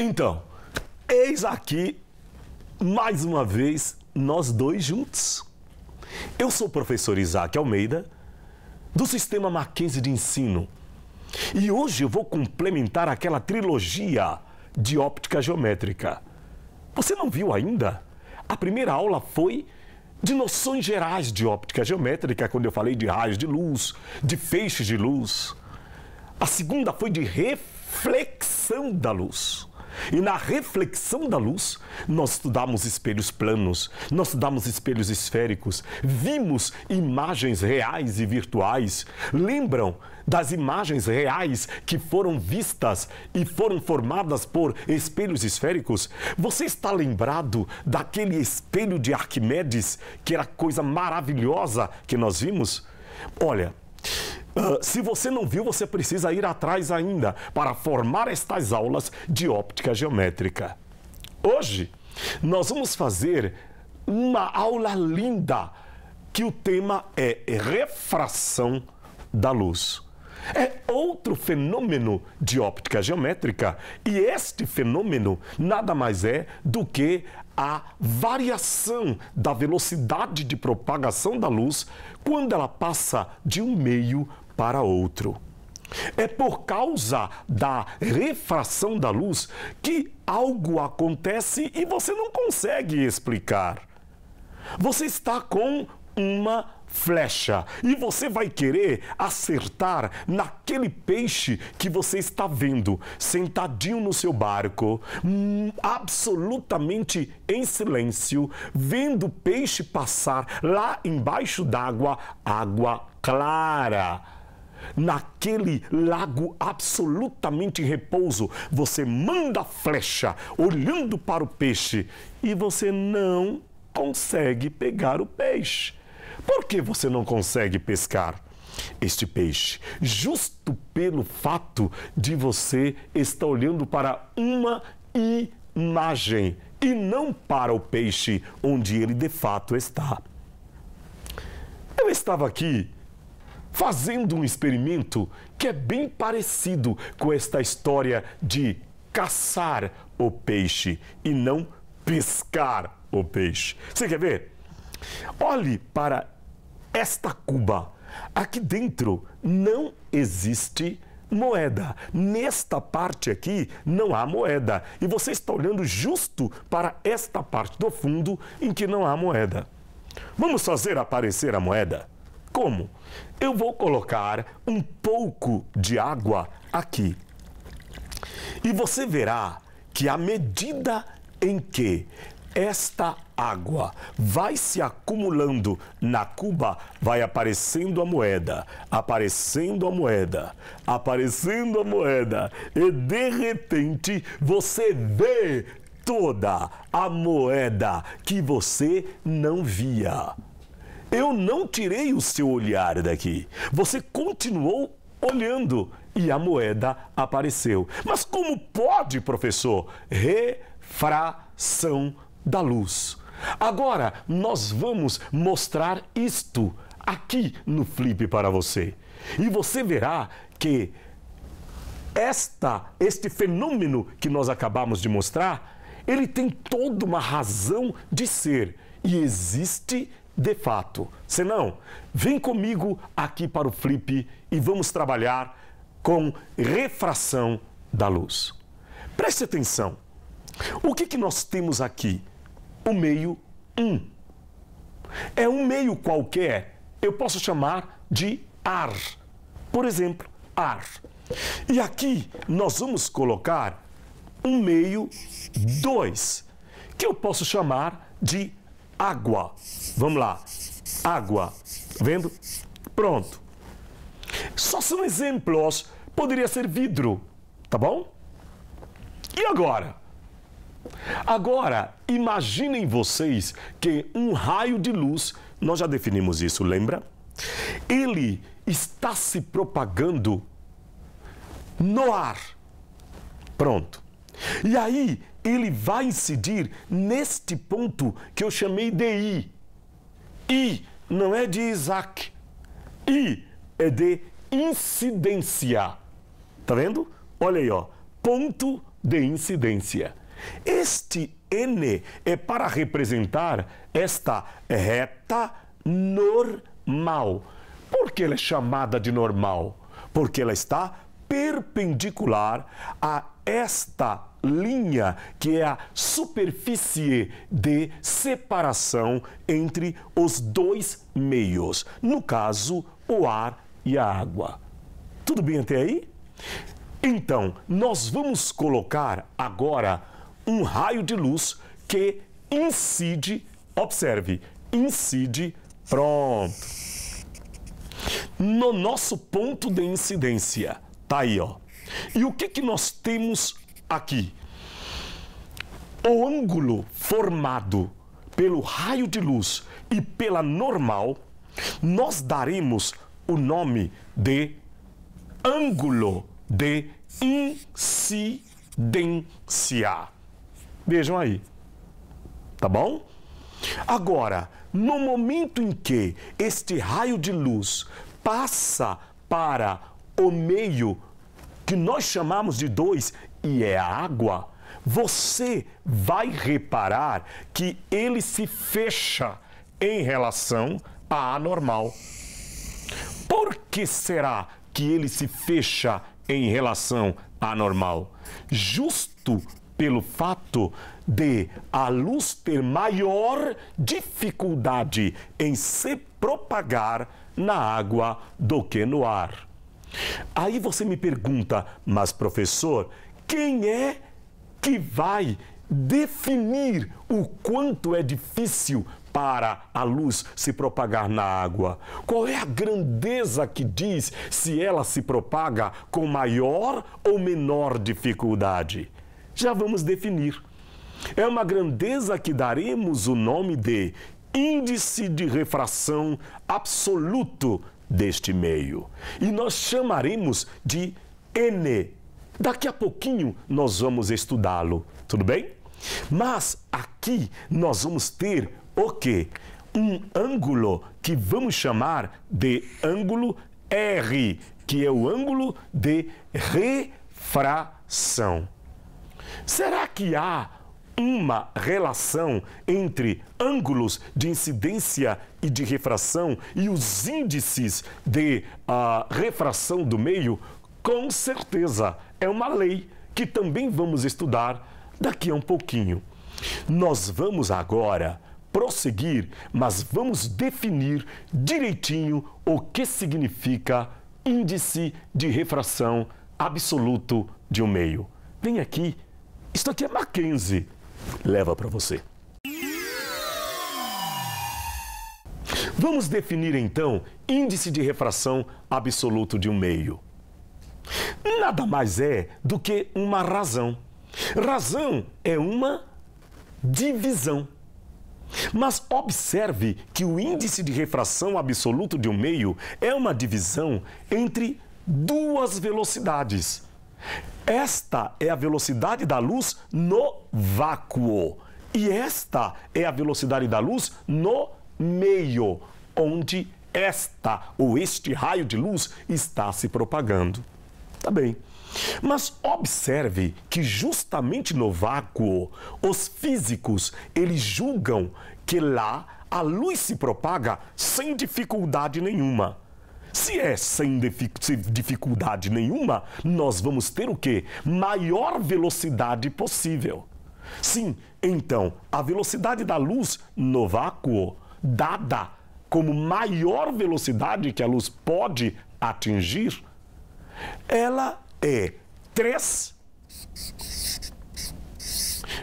Então, eis aqui, mais uma vez, nós dois juntos. Eu sou o professor Isaac Almeida, do Sistema Mackenzie de Ensino. E hoje eu vou complementar aquela trilogia de óptica geométrica. Você não viu ainda? A primeira aula foi de noções gerais de óptica geométrica, quando eu falei de raios de luz, de feixes de luz. A segunda foi de reflexão da luz. E na reflexão da luz, nós estudamos espelhos planos, nós estudamos espelhos esféricos, vimos imagens reais e virtuais. Lembram das imagens reais que foram vistas e foram formadas por espelhos esféricos? Você está lembrado daquele espelho de Arquimedes, que era coisa maravilhosa que nós vimos? Olha, se você não viu, você precisa ir atrás ainda para formar estas aulas de óptica geométrica. Hoje, nós vamos fazer uma aula linda, que o tema é refração da luz. É outro fenômeno de óptica geométrica, e este fenômeno nada mais é do que a variação da velocidade de propagação da luz quando ela passa de um meio para outro. É por causa da refração da luz que algo acontece e você não consegue explicar. Você está com uma flecha e você vai querer acertar naquele peixe que você está vendo sentadinho no seu barco, absolutamente em silêncio, vendo o peixe passar lá embaixo d'água, água clara. Naquele lago absolutamente em repouso, você manda a flecha olhando para o peixe e você não consegue pegar o peixe. Por que você não consegue pescar este peixe? Justo pelo fato de você estar olhando para uma imagem e não para o peixe onde ele de fato está. Eu estava aqui fazendo um experimento que é bem parecido com esta história de caçar o peixe e não pescar o peixe. Você quer ver? Olhe para esta cuba. Aqui dentro não existe moeda. Nesta parte aqui não há moeda. E você está olhando justo para esta parte do fundo em que não há moeda. Vamos fazer aparecer a moeda? Como? Eu vou colocar um pouco de água aqui. E você verá que à medida em que esta água vai se acumulando na cuba, vai aparecendo a moeda, aparecendo a moeda, aparecendo a moeda. E de repente você vê toda a moeda que você não via. Eu não tirei o seu olhar daqui. Você continuou olhando e a moeda apareceu. Mas como pode, professor? Refração da luz. Agora, nós vamos mostrar isto aqui no flip para você. E você verá que este fenômeno que nós acabamos de mostrar, ele tem toda uma razão de ser e existe de fato. Senão, vem comigo aqui para o flip e vamos trabalhar com refração da luz. Preste atenção. O que nós temos aqui? O meio 1. É um meio qualquer, eu posso chamar de ar. Por exemplo, ar. E aqui nós vamos colocar um meio 2, que eu posso chamar de água. Vamos lá. Água. Vendo? Pronto. Só são exemplos. Poderia ser vidro. Tá bom? E agora? Agora, imaginem vocês que um raio de luz, nós já definimos isso, lembra? Ele está se propagando no ar. Pronto. E aí, ele vai incidir neste ponto que eu chamei de I. I não é de Isaac. I é de incidência. Tá vendo? Olha aí, ó. Ponto de incidência. Este N é para representar esta reta normal. Por que ela é chamada de normal? Porque ela está perpendicular a esta linha que é a superfície de separação entre os dois meios, no caso, o ar e a água. Tudo bem até aí? Então, nós vamos colocar agora um raio de luz que incide, observe, incide, pronto, no nosso ponto de incidência. Tá aí, ó. E o que nós temos aqui? O ângulo formado pelo raio de luz e pela normal, nós daremos o nome de ângulo de incidência. Vejam aí. Tá bom? Agora, no momento em que este raio de luz passa para o meio que nós chamamos de 2 e é a água, você vai reparar que ele se fecha em relação à normal. Por que será que ele se fecha em relação à normal? Justo pelo fato de a luz ter maior dificuldade em se propagar na água do que no ar. Aí você me pergunta, mas professor, quem é que vai definir o quanto é difícil para a luz se propagar na água? Qual é a grandeza que diz se ela se propaga com maior ou menor dificuldade? Já vamos definir. É uma grandeza que daremos o nome de índice de refração absoluto deste meio. E nós chamaremos de N. Daqui a pouquinho nós vamos estudá-lo, tudo bem? Mas aqui nós vamos ter o quê? Um ângulo que vamos chamar de ângulo R, que é o ângulo de refração. Será que há uma relação entre ângulos de incidência e de refração e os índices de refração do meio? Com certeza, é uma lei que também vamos estudar daqui a um pouquinho. Nós vamos agora prosseguir, mas vamos definir direitinho o que significa índice de refração absoluto de um meio. Vem aqui, isto aqui é Mackenzie. Leva para você. Vamos definir então índice de refração absoluto de um meio. Nada mais é do que uma razão. Razão é uma divisão. Mas observe que o índice de refração absoluto de um meio é uma divisão entre duas velocidades. Esta é a velocidade da luz no vácuo e esta é a velocidade da luz no meio, onde este raio de luz está se propagando. Tá bem. Mas observe que justamente no vácuo, os físicos, eles julgam que lá a luz se propaga sem dificuldade nenhuma. Se é sem dificuldade nenhuma, nós vamos ter o quê? Maior velocidade possível. Sim, então, a velocidade da luz no vácuo, dada como maior velocidade que a luz pode atingir, ela é 3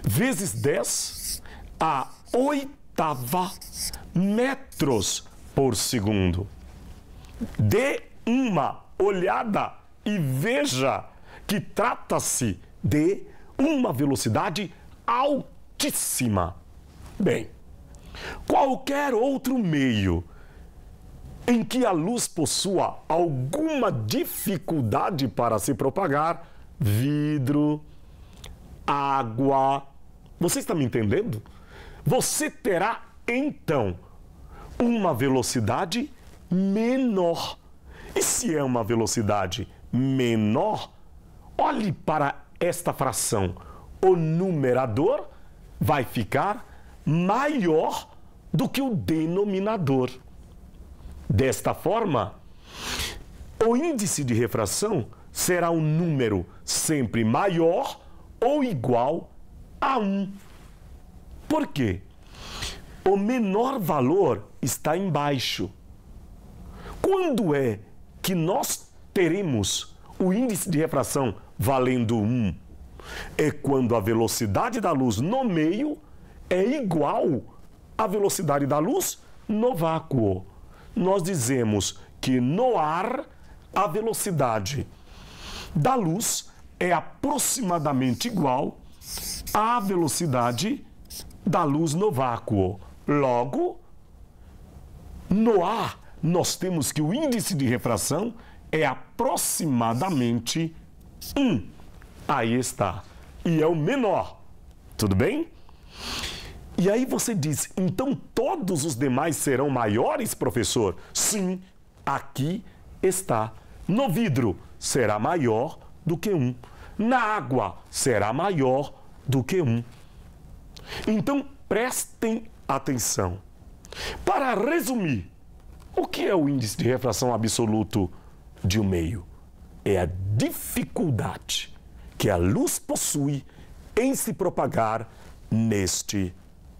vezes 10 a 8ª metros por segundo. Dê uma olhada e veja que trata-se de uma velocidade altíssima. Bem, qualquer outro meio em que a luz possua alguma dificuldade para se propagar, vidro, água, você está me entendendo? Você terá, então, uma velocidade menor. E se é uma velocidade menor, olhe para esta fração, o numerador vai ficar maior do que o denominador. Desta forma, o índice de refração será um número sempre maior ou igual a 1. Por quê? O menor valor está embaixo. Quando é que nós teremos o índice de refração valendo 1? É quando a velocidade da luz no meio é igual à velocidade da luz no vácuo. Nós dizemos que no ar a velocidade da luz é aproximadamente igual à velocidade da luz no vácuo. Logo, no ar, nós temos que o índice de refração é aproximadamente 1. Aí está. E é o menor. Tudo bem? E aí você diz, então todos os demais serão maiores, professor? Sim, aqui está. No vidro será maior do que 1. Na água será maior do que 1. Então prestem atenção. Para resumir, o que é o índice de refração absoluto de um meio? É a dificuldade que a luz possui em se propagar neste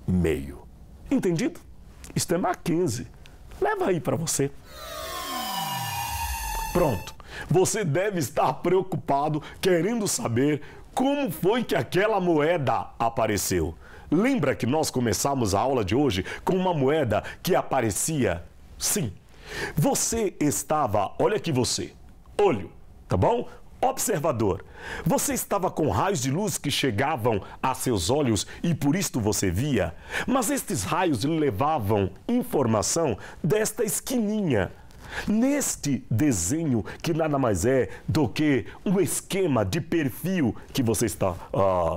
meio. Entendido? Isto é Mackenzie. Leva aí para você. Pronto. Você deve estar preocupado, querendo saber como foi que aquela moeda apareceu. Lembra que nós começamos a aula de hoje com uma moeda que aparecia? Sim. Você estava, olha aqui você, olho, tá bom? Observador. Você estava com raios de luz que chegavam a seus olhos e por isto você via, mas estes raios lhe levavam informação desta esquininha. Neste desenho, que nada mais é do que um esquema de perfil que você está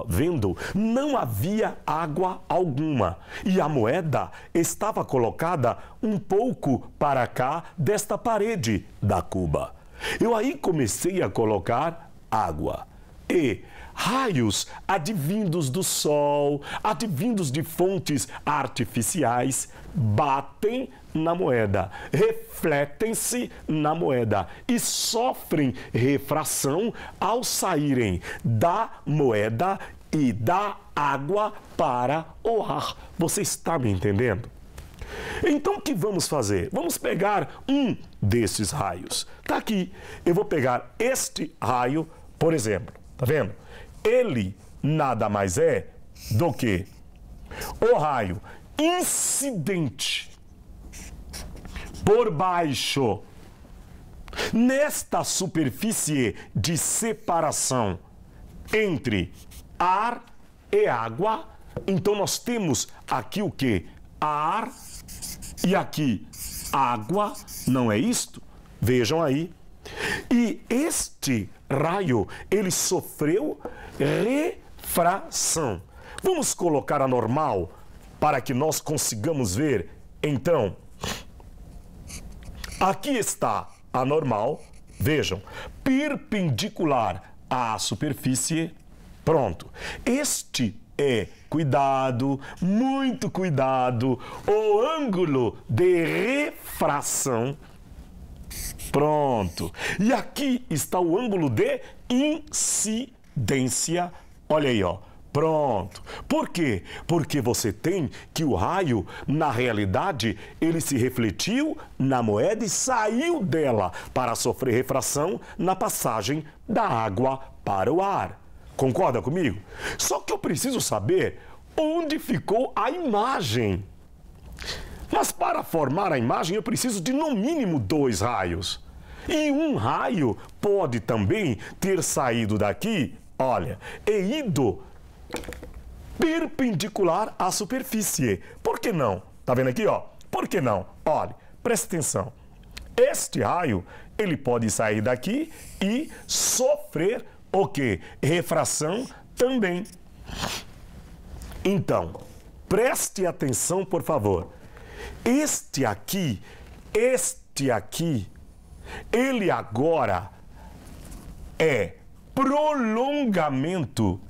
vendo, não havia água alguma. E a moeda estava colocada um pouco para cá desta parede da cuba. Eu aí comecei a colocar água. E raios advindos do sol, advindos de fontes artificiais, batem na moeda, refletem-se na moeda e sofrem refração ao saírem da moeda e da água para o ar. Você está me entendendo? Então o que vamos fazer? Vamos pegar um desses raios. Tá aqui. Eu vou pegar este raio, por exemplo. Tá vendo? Ele nada mais é do que o raio incidente por baixo nesta superfície de separação entre ar e água. Então nós temos aqui o que? Ar e aqui água, não é isto? Vejam aí. E este raio, ele sofreu refração. Vamos colocar a normal para que nós consigamos ver. Então, aqui está a normal, vejam, perpendicular à superfície. Pronto. Este é, cuidado, muito cuidado, o ângulo de refração. Pronto. E aqui está o ângulo de incidência. Olha aí, ó. Pronto. Por quê? Porque você tem que o raio, na realidade, ele se refletiu na moeda e saiu dela para sofrer refração na passagem da água para o ar. Concorda comigo? Só que eu preciso saber onde ficou a imagem. Mas para formar a imagem eu preciso de no mínimo 2 raios. E um raio pode também ter saído daqui, olha, e ido perpendicular à superfície. Por que não? Tá vendo aqui, ó? Por que não? Olha, presta atenção. Este raio, ele pode sair daqui e sofrer o quê? Refração também. Então, preste atenção, por favor. Este aqui, ele agora é prolongamento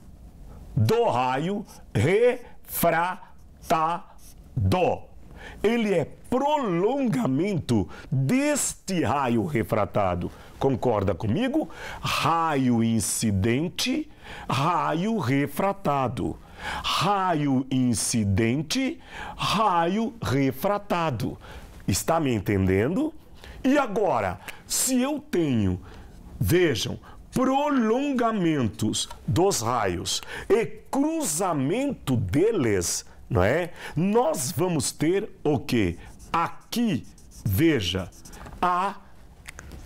do raio refratado. Ele é prolongamento deste raio refratado. Concorda comigo? Raio incidente, raio refratado. Raio incidente, raio refratado. Está me entendendo? E agora, se eu tenho, vejam, prolongamentos dos raios e cruzamento deles, não é? Nós vamos ter o quê? Aqui, veja, a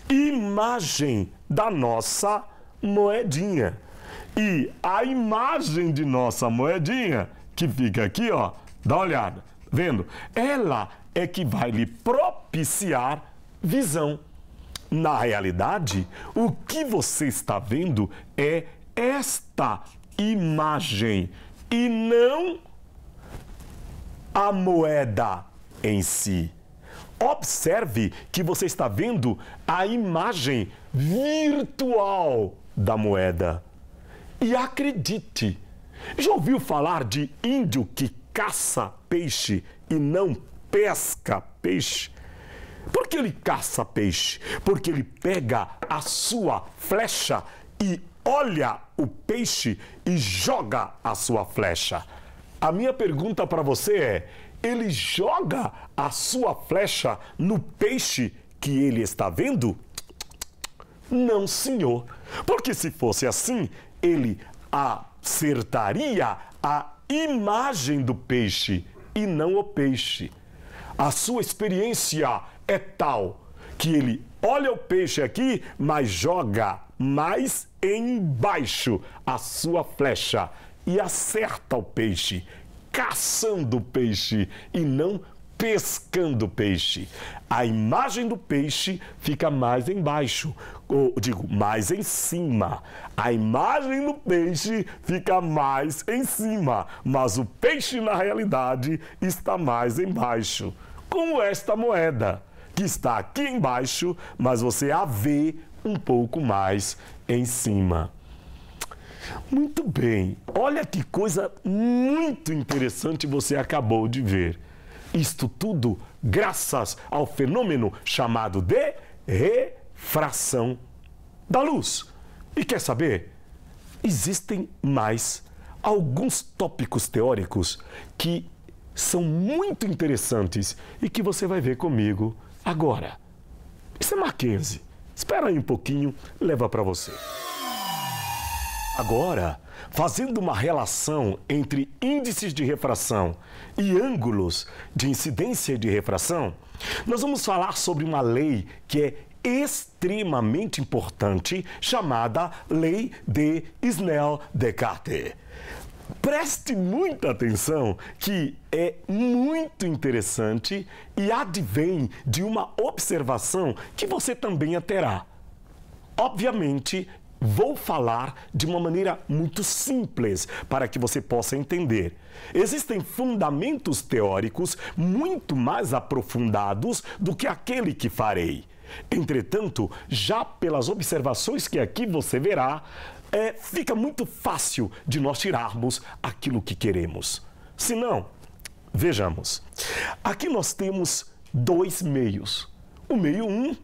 imagem da nossa moedinha. E a imagem de nossa moedinha, que fica aqui, ó, dá uma olhada, vendo? Ela é que vai lhe propiciar visão. Na realidade, o que você está vendo é esta imagem e não a moeda em si. Observe que você está vendo a imagem virtual da moeda. E acredite, já ouviu falar de índio que caça peixe e não pesca peixe? Por que ele caça peixe? Porque ele pega a sua flecha e olha o peixe e joga a sua flecha. A minha pergunta para você é: ele joga a sua flecha no peixe que ele está vendo? Não, senhor. Porque se fosse assim, ele acertaria a imagem do peixe e não o peixe. A sua experiência é tal que ele olha o peixe aqui, mas joga mais embaixo a sua flecha e acerta o peixe, caçando o peixe e não pescando o peixe. A imagem do peixe fica mais embaixo, ou digo, mais em cima. A imagem do peixe fica mais em cima, mas o peixe na realidade está mais embaixo. Como esta moeda, que está aqui embaixo, mas você a vê um pouco mais em cima. Muito bem, olha que coisa muito interessante você acabou de ver. Isto tudo graças ao fenômeno chamado de refração da luz. E quer saber? Existem mais alguns tópicos teóricos que são muito interessantes e que você vai ver comigo agora. Isso é Mackenzie. Espera aí um pouquinho, leva para você. Agora, fazendo uma relação entre índices de refração e ângulos de incidência de refração, nós vamos falar sobre uma lei que é extremamente importante, chamada Lei de Snell-Descartes. Preste muita atenção, que é muito interessante e advém de uma observação que você também terá. Obviamente, vou falar de uma maneira muito simples para que você possa entender. Existem fundamentos teóricos muito mais aprofundados do que aquele que farei. Entretanto, já pelas observações que aqui você verá, fica muito fácil de nós tirarmos aquilo que queremos. Se não, vejamos. Aqui nós temos dois meios, o meio 1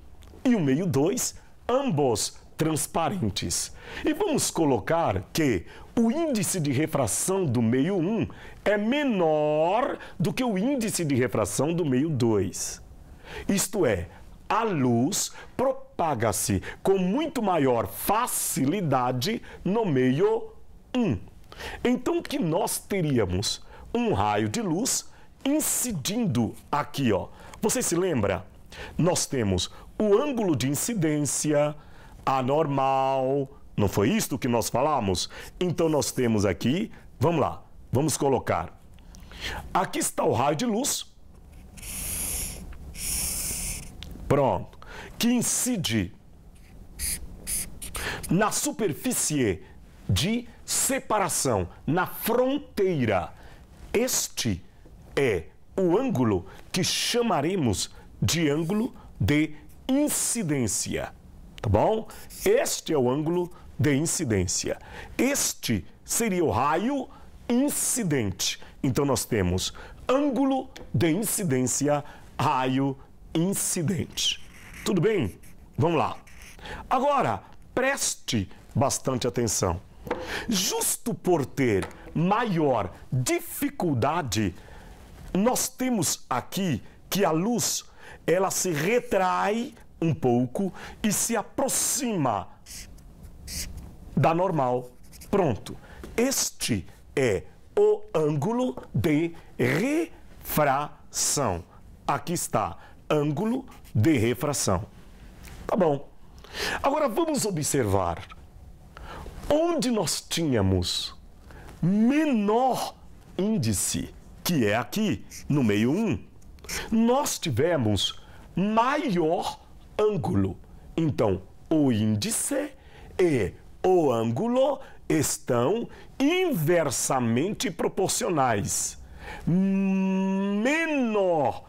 e o meio 2, ambos transparentes. E vamos colocar que o índice de refração do meio 1 é menor do que o índice de refração do meio 2. Isto é, a luz propaga-se com muito maior facilidade no meio 1. Então, que nós teríamos um raio de luz incidindo aqui, ó. Você se lembra? Nós temos o ângulo de incidência, anormal, não foi isto que nós falamos? Então, nós temos aqui, vamos lá, vamos colocar. Aqui está o raio de luz. Pronto. Que incide na superfície de separação, na fronteira. Este é o ângulo que chamaremos de ângulo de incidência. Tá bom? Este é o ângulo de incidência. Este seria o raio incidente. Então, nós temos ângulo de incidência, raio incidente. Tudo bem? Vamos lá. Agora, preste bastante atenção. Justo por ter maior dificuldade, nós temos aqui que a luz, ela se retrai um pouco e se aproxima da normal. Pronto. Este é o ângulo de refração. Aqui está, ângulo de refração. Tá bom. Agora vamos observar. Onde nós tínhamos menor índice, que é aqui, no meio 1, nós tivemos maior ângulo. Então, o índice e o ângulo estão inversamente proporcionais. Menor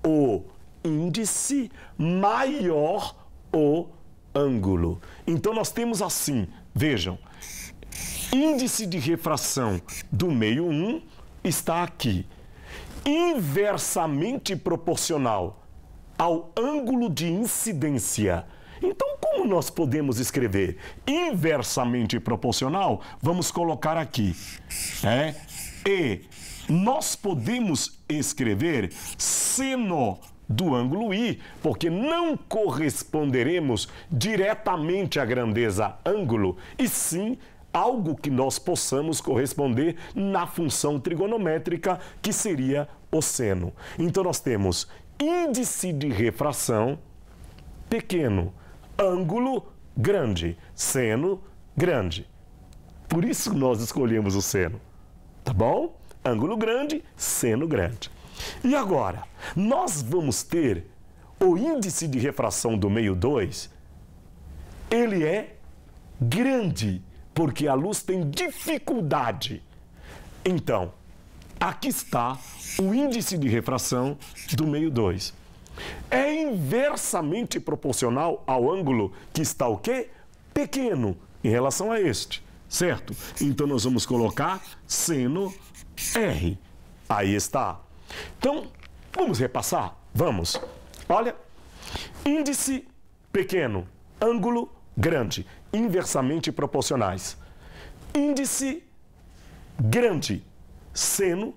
o índice, maior o ângulo. Então, nós temos assim, vejam, índice de refração do meio 1 está aqui, inversamente proporcional ao ângulo de incidência. Então, como nós podemos escrever inversamente proporcional? Vamos colocar aqui. E nós podemos escrever seno do ângulo I, porque não corresponderemos diretamente à grandeza ângulo, e sim algo que nós possamos corresponder na função trigonométrica, que seria o seno. Então, nós temos índice de refração pequeno, ângulo grande, seno grande. Por isso nós escolhemos o seno, tá bom? Ângulo grande, seno grande. E agora, nós vamos ter o índice de refração do meio 2, ele é grande, porque a luz tem dificuldade. Então, aqui está o índice de refração do meio 2. É inversamente proporcional ao ângulo que está o quê? Pequeno, em relação a este, certo? Então, nós vamos colocar seno R. Aí está. Então, vamos repassar? Vamos. Olha, índice pequeno, ângulo grande, inversamente proporcionais. Índice grande, seno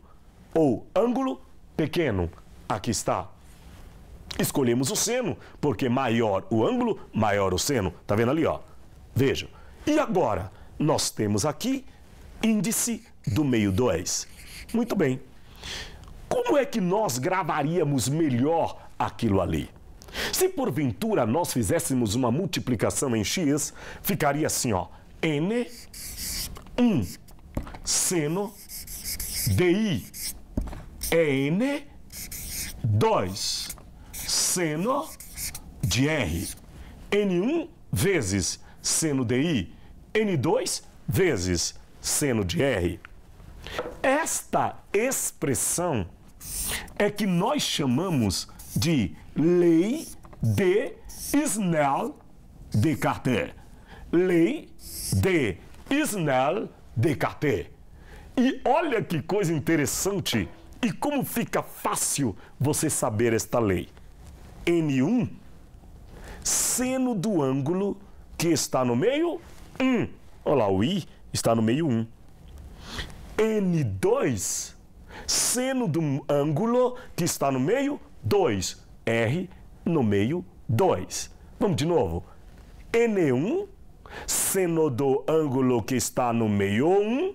ou ângulo pequeno. Aqui está. Escolhemos o seno, porque maior o ângulo, maior o seno. Tá vendo ali, ó? Vejam. E agora, nós temos aqui índice do meio 2. Muito bem. Como é que nós gravaríamos melhor aquilo ali? Se porventura nós fizéssemos uma multiplicação em x, ficaria assim, ó. N1 seno di é N2 seno de R. N1 vezes seno de I, N2 vezes seno de R. Esta expressão é que nós chamamos de lei de Snell-Descartes. Lei de Snell-Descartes. E olha que coisa interessante e como fica fácil você saber esta lei. N1, seno do ângulo que está no meio 1. Olha lá, o I está no meio 1. N2, seno do ângulo que está no meio 2. R no meio 2. Vamos de novo. N1, seno do ângulo que está no meio 1,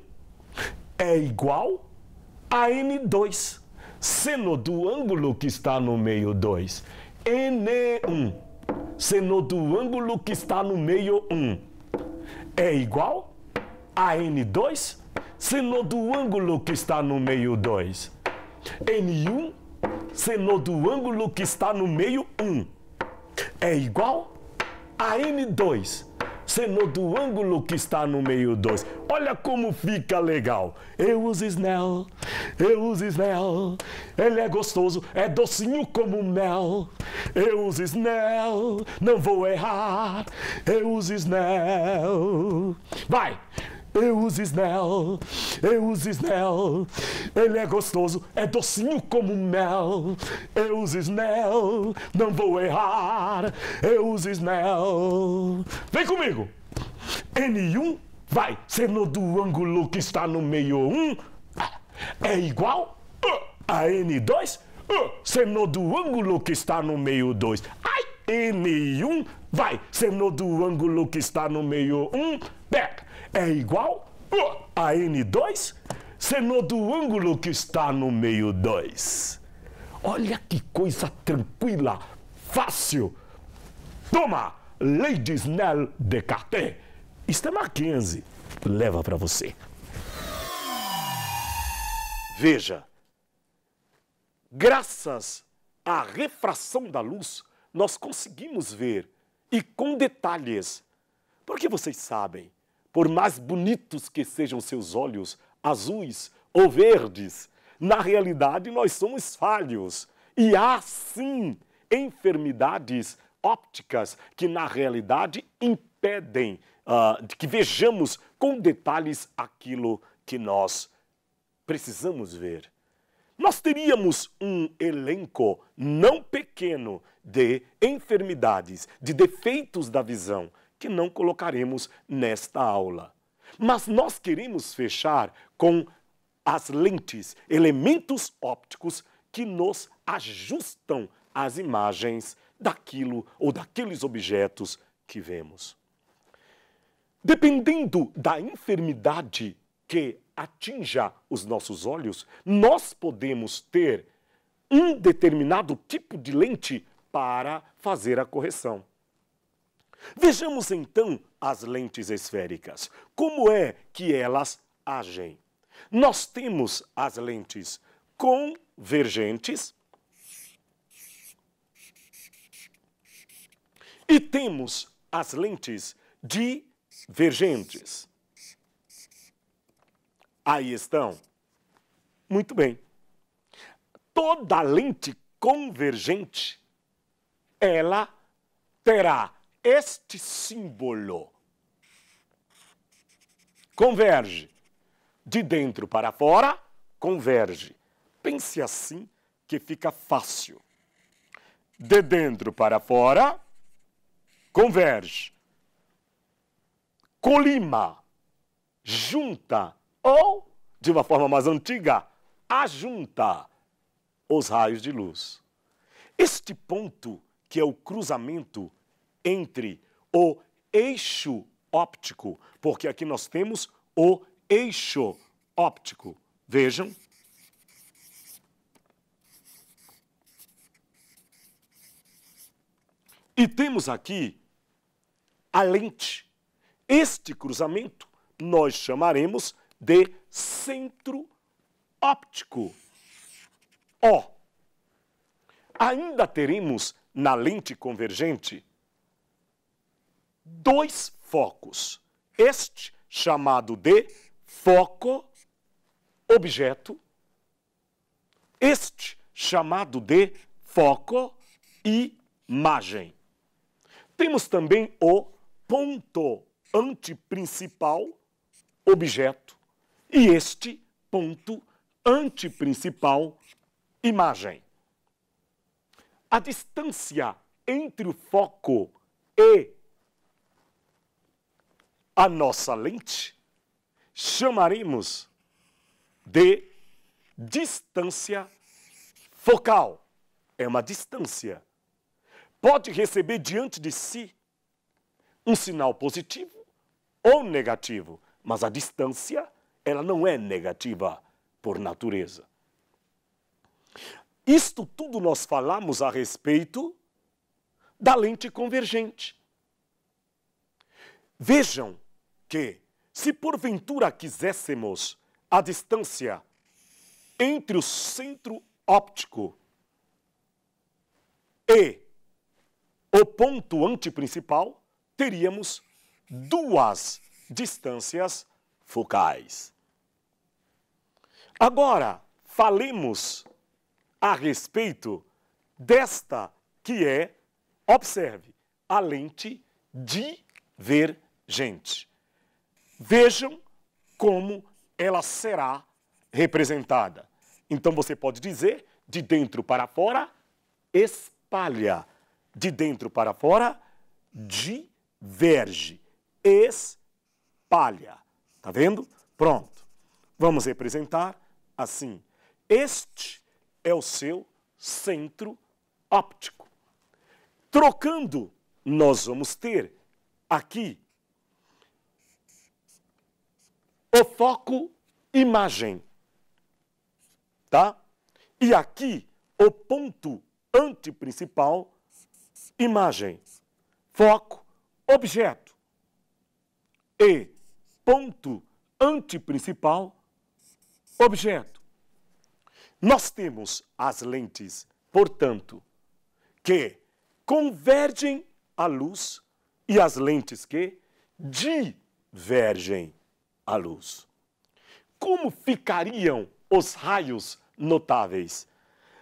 é igual a N2, seno do ângulo que está no meio 2. N1, seno do ângulo que está no meio 1, é igual a N2, seno do ângulo que está no meio 2. N1, seno do ângulo que está no meio 1, é igual a N2, seno do ângulo que está no meio 2. Olha como fica legal. Eu uso Snell, ele é gostoso, é docinho como mel. Eu uso Snell, não vou errar. Eu uso Snell. Vai! Eu uso Snell, ele é gostoso, é docinho como mel. Eu uso Snell, não vou errar. Eu uso Snell. Vem comigo! N1, vai, seno do ângulo que está no meio 1, é igual a N2, seno do ângulo que está no meio 2. Ai, N1, vai, seno do ângulo que está no meio 1, pega. É igual a N2, seno do ângulo que está no meio 2. Olha que coisa tranquila, fácil. Toma, lei de Snell Descartes. Isto é Mackenzie. Leva para você. Veja, graças à refração da luz, nós conseguimos ver, e com detalhes, porque vocês sabem, por mais bonitos que sejam seus olhos, azuis ou verdes, na realidade nós somos falhos. E há, sim, enfermidades ópticas que, na realidade, impedem de que vejamos com detalhes aquilo que nós precisamos ver. Nós teríamos um elenco não pequeno de enfermidades, de defeitos da visão, que não colocaremos nesta aula. Mas nós queremos fechar com as lentes, elementos ópticos que nos ajustam às imagens daquilo ou daqueles objetos que vemos. Dependendo da enfermidade que atinja os nossos olhos, nós podemos ter um determinado tipo de lente para fazer a correção. Vejamos então as lentes esféricas. Como é que elas agem? Nós temos as lentes convergentes e temos as lentes divergentes. Aí estão. Muito bem. Toda lente convergente, ela terá este símbolo. Converge. De dentro para fora, converge. Pense assim que fica fácil. De dentro para fora, converge. Colima, junta, ou, de uma forma mais antiga, ajunta os raios de luz. Este ponto, que é o cruzamento entre o eixo óptico, porque aqui nós temos o eixo óptico. Vejam. E temos aqui a lente. Este cruzamento nós chamaremos de centro óptico. Ó, ainda teremos na lente convergente dois focos. Este chamado de foco objeto, este chamado de foco imagem. Temos também o ponto antiprincipal objeto e este ponto antiprincipal imagem. A distância entre o foco e a nossa lente chamaremos de distância focal. É uma distância. Pode receber diante de si um sinal positivo ou negativo, mas a distância, ela não é negativa por natureza. Isto tudo nós falamos a respeito da lente convergente. Vejam que, se porventura quiséssemos a distância entre o centro óptico e o ponto antiprincipal, teríamos duas distâncias focais. Agora, falemos a respeito desta que é, observe, a lente divergente. Vejam como ela será representada. Então você pode dizer, de dentro para fora, espalha. De dentro para fora, diverge. Espalha. Tá vendo? Pronto. Vamos representar assim. Este é o seu centro óptico. Trocando, nós vamos ter aqui o foco imagem, tá? E aqui o ponto antiprincipal imagem, foco, objeto. E ponto antiprincipal, objeto. Nós temos as lentes, portanto, que convergem a luz e as lentes que divergem a luz. Como ficariam os raios notáveis?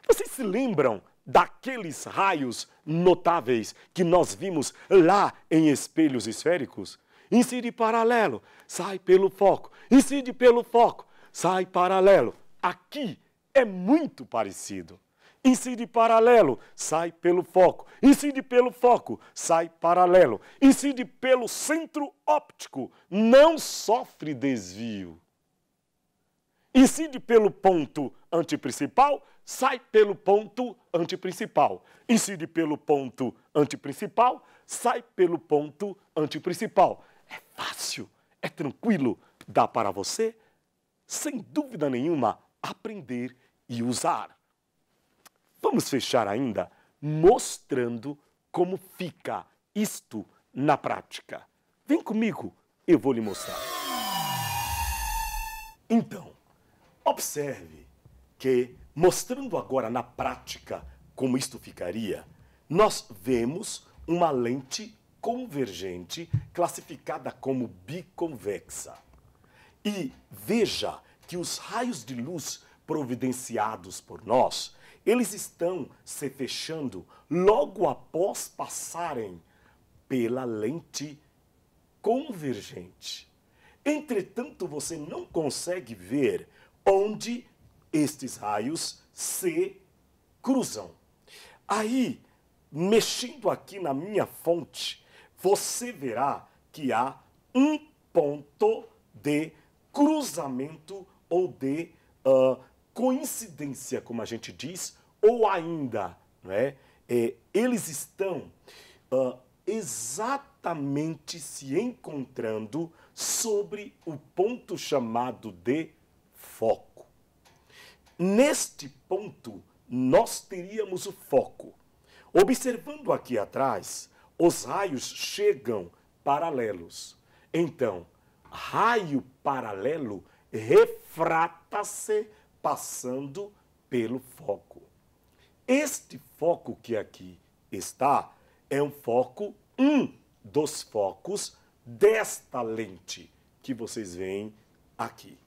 Vocês se lembram daqueles raios notáveis que nós vimos lá em espelhos esféricos? Incide paralelo, sai pelo foco. Incide pelo foco, sai paralelo. Aqui é muito parecido. Incide paralelo, sai pelo foco. Incide pelo foco, sai paralelo. Incide pelo centro óptico, não sofre desvio. Incide pelo ponto antiprincipal, sai pelo ponto antiprincipal. Incide pelo ponto antiprincipal, sai pelo ponto antiprincipal. É fácil, é tranquilo, dá para você, sem dúvida nenhuma, aprender e usar. Vamos fechar ainda mostrando como fica isto na prática. Vem comigo, eu vou lhe mostrar. Então, observe que, mostrando agora na prática como isto ficaria, nós vemos uma lente convergente classificada como biconvexa. E veja que os raios de luz providenciados por nós, eles estão se fechando logo após passarem pela lente convergente. Entretanto, você não consegue ver onde estes raios se cruzam. Aí, mexendo aqui na minha fonte, você verá que há um ponto de cruzamento ou de coincidência, como a gente diz, ou ainda, não é? Eles estão exatamente se encontrando sobre o ponto chamado de foco. Neste ponto, nós teríamos o foco. Observando aqui atrás, os raios chegam paralelos. Então, raio paralelo refrata-se passando pelo foco. Este foco que aqui está é um dos focos desta lente que vocês veem aqui.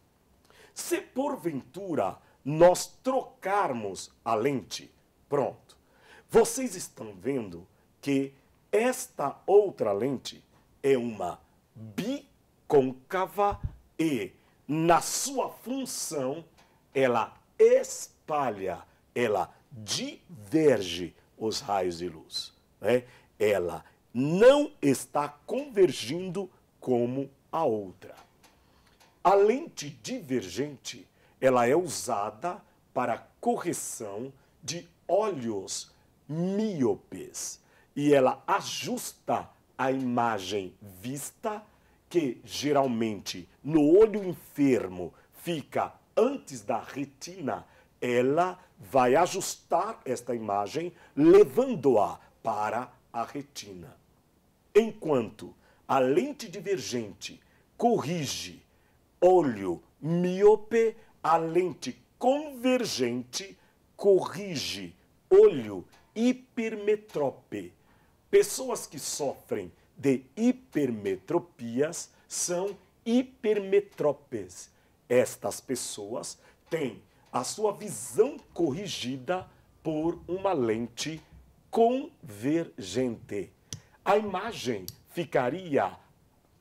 Se porventura nós trocarmos a lente, pronto, vocês estão vendo que esta outra lente é uma bicôncava e, na sua função, ela espalha, ela diverge os raios de luz, né? Ela não está convergindo como a outra. A lente divergente, ela é usada para correção de olhos míopes e ela ajusta a imagem vista, que geralmente no olho enfermo fica antes da retina, ela vai ajustar esta imagem, levando-a para a retina. Enquanto a lente divergente corrige olho míope, a lente convergente corrige olho hipermetrópe. Pessoas que sofrem de hipermetropias são hipermetrópes. Estas pessoas têm a sua visão corrigida por uma lente convergente. A imagem ficaria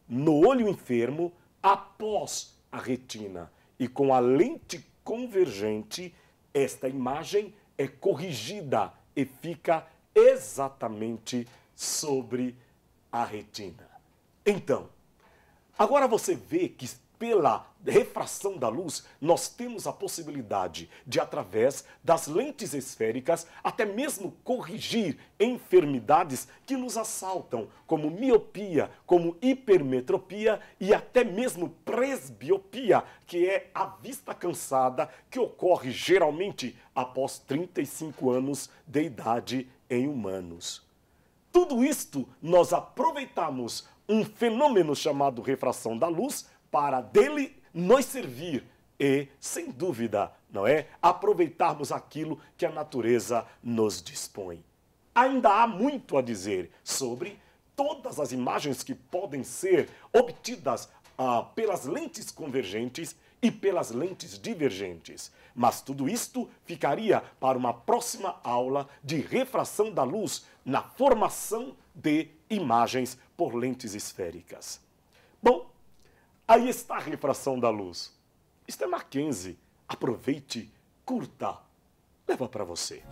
no olho enfermo após a retina. E com a lente convergente, esta imagem é corrigida e fica exatamente sobre a retina. Então, agora você vê que pela refração da luz, nós temos a possibilidade de, através das lentes esféricas, até mesmo corrigir enfermidades que nos assaltam, como miopia, como hipermetropia e até mesmo presbiopia, que é a vista cansada que ocorre geralmente após 35 anos de idade em humanos. Tudo isto nós aproveitamos um fenômeno chamado refração da luz para dele nos servir e, sem dúvida, não é, aproveitarmos aquilo que a natureza nos dispõe. Ainda há muito a dizer sobre todas as imagens que podem ser obtidas pelas lentes convergentes e pelas lentes divergentes. Mas tudo isto ficaria para uma próxima aula de refração da luz na formação de imagens por lentes esféricas. Bom, aí está a refração da luz. Isto é Mackenzie. Aproveite, curta, leva para você.